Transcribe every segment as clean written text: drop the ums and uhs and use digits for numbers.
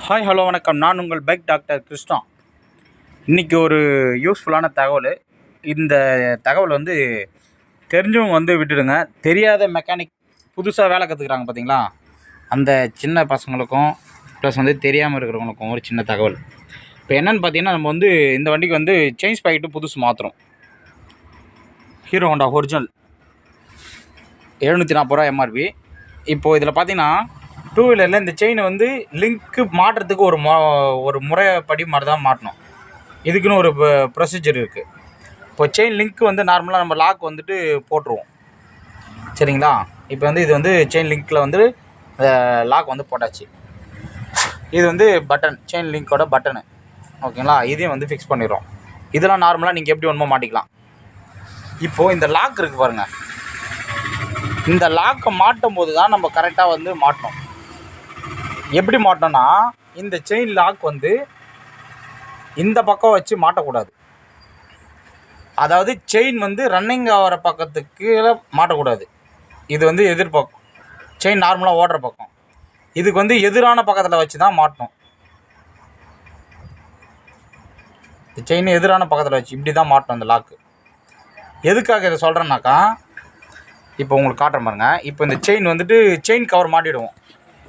Hi hello வணக்கம். நான் உங்கள் பைக் டாக்டர் கிருஷ்ணா. இன்றைக்கி ஒரு யூஸ்ஃபுல்லான தகவல். இந்த தகவல் தெரிஞ்சவங்க விட்டுடுங்க. தெரியாத மெக்கானிக் புதுசாக வேலை கற்றுக்குறாங்க பார்த்தீங்களா, அந்த சின்ன பசங்களுக்கும் ப்ளஸ் தெரியாமல் இருக்கிறவங்களுக்கும் ஒரு சின்ன தகவல். இப்போ என்னென்னு பார்த்தீங்கன்னா, நம்ம இந்த வண்டிக்கு சேஞ்ச் பாக்கெட்டு புதுசு மாற்றுறோம். ஹீரோ ஹோண்டா ஒரிஜினல் 740 ரூபா எம்ஆர்பி. இப்போது இதில் பார்த்தீங்கன்னா, டூ வீலரில் இந்த செயினை லிங்க்கு மாட்டுறதுக்கு ஒரு முறைப்படி மாதிரி தான் மாட்டணும். இதுக்குன்னு ஒரு ப்ரொசீஜர் இருக்குது. இப்போ செயின் லிங்க்கு நார்மலாக நம்ம லாக் போட்டுருவோம், சரிங்களா. இப்போ இது செயின் லிங்க்கில் லாக் போட்டாச்சு. இது பட்டன், செயின் லிங்க்கோட பட்டனு, ஓகேங்களா. இதையும் ஃபிக்ஸ் பண்ணிடுறோம். இதெல்லாம் நார்மலாக நீங்கள் எப்படி வேணுமோ மாட்டிக்கலாம். இப்போது இந்த லாக் இருக்குது பாருங்கள், இந்த லாக்கை மாட்டும் போது தான் நம்ம கரெக்டாக மாட்டணும். எப்படி மாட்டோம்னா, இந்த செயின் லாக் இந்த பக்கம் வச்சு மாட்டக்கூடாது. அதாவது செயின் ரன்னிங் ஆகிற பக்கத்துக்கு மாட்டக்கூடாது. இது எதிர்பக்கம், செயின் நார்மலாக ஓடுற பக்கம். இதுக்கு எதிரான பக்கத்தில் வச்சு தான் மாட்டணும். இந்த செயின் எதிரான பக்கத்தில் வச்சு இப்படி தான் மாட்டணும் இந்த லாக்கு. எதுக்காக இதை சொல்கிறேன்னாக்கா, இப்போ உங்களுக்கு காட்டுறேன் பாருங்க. இப்போ இந்த செயின் செயின் கவர் மாட்டிடுவோம்.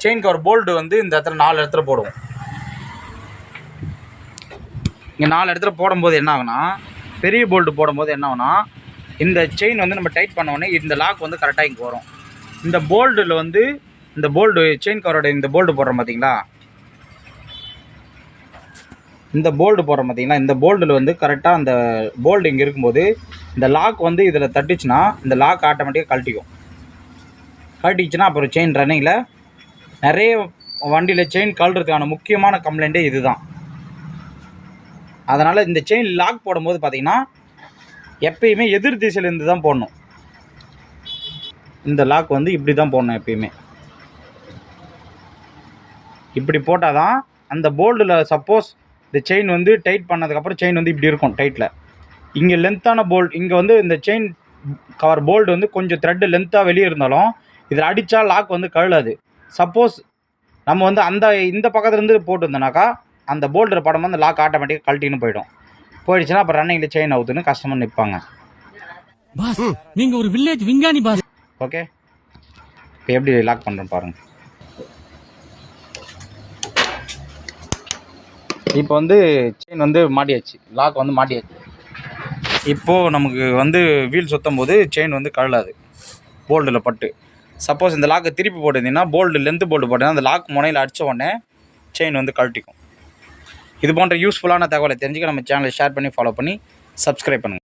செயின் கவர் போல்டு இந்த இடத்துல 4 இடத்துல போடுவோம். இங்கே 4 இடத்துல போடும்போது என்ன ஆகுனா, பெரிய போல்டு போடும்போது என்ன ஆகுனா, இந்த செயின் நம்ம டைட் பண்ணோடனே இந்த லாக் கரெக்டாக இங்கே வரும். இந்த போல்டில் இந்த போல்டு செயின் கவரோட இந்த போல்டு போடுறோம் பார்த்தீங்களா, இந்த போல்டு போடுறோம் பார்த்தீங்களா, இந்த போல்டில் கரெக்டாக அந்த போல்டு இங்கே இருக்கும்போது இந்த லாக் இதில் தட்டிச்சுன்னா இந்த லாக் ஆட்டோமேட்டிக்காக கழட்டிச்சுன்னா அப்புறம் செயின் ரன்னிங்கில் நிறைய வண்டியில் செயின் கழறதுக்கான முக்கியமான கம்ப்ளைண்ட்டே இது தான். அதனால் இந்த செயின் லாக் போடும்போது பார்த்திங்கன்னா, எப்பயுமே எதிர் திசையிலேருந்து தான் போடணும். இந்த லாக் இப்படி தான் போடணும் எப்பயுமே. இப்படி போட்டால் தான் அந்த போல்டில் சப்போஸ் இந்த செயின் டைட் பண்ணதுக்கப்புறம் செயின் இப்படி இருக்கும் டைட்டில். இங்கே லென்த்தான போல்டு, இங்கே இந்த செயின் கவர் போல்டு கொஞ்சம் த்ரெட்டு லென்த்தாக வெளியே இருந்தாலும் இதில் அடித்தா லாக் கழலாது. சப்போஸ் நம்ம அந்த இந்த பக்கத்துலேருந்து போட்டுருந்தோனாக்கா அந்த போல்டர் படம் லாக் ஆட்டோமேட்டிக்காக கழட்டின்னு போயிடுச்சுன்னா அப்புறம் ரன்னிங்கில் செயின் அவுத்துன்னு கஸ்டமர் நிற்பாங்க. பாஸ், நீங்கள் ஒரு வில்லேஜ் விஞ்ஞானி பாஸ். ஓகே, இப்போ எப்படி லாக் பண்ணுறோம் பாருங்கள். இப்போ செயின் மாட்டியாச்சு, லாக் மாட்டியாச்சு. இப்போது நமக்கு வீல் சுற்றும் போது செயின் கழலாது போல்டில் பட்டு. சப்போஸ் இந்த லாக்கை திருப்பி போட்டிருந்தீங்கன்னா, போல்டு லென்த்து போல்டு போட்டிங்கன்னா அந்த லாக் முனையில் அடித்த உடனே செயின் கழட்டிக்கும். இது போன்ற யூஸ்ஃபுல்லான தகவலை தெரிஞ்சுக்க நம்ம சேனலை ஷேர் பண்ணி ஃபாலோ பண்ணி சப்ஸ்கிரைப் பண்ணுங்கள்.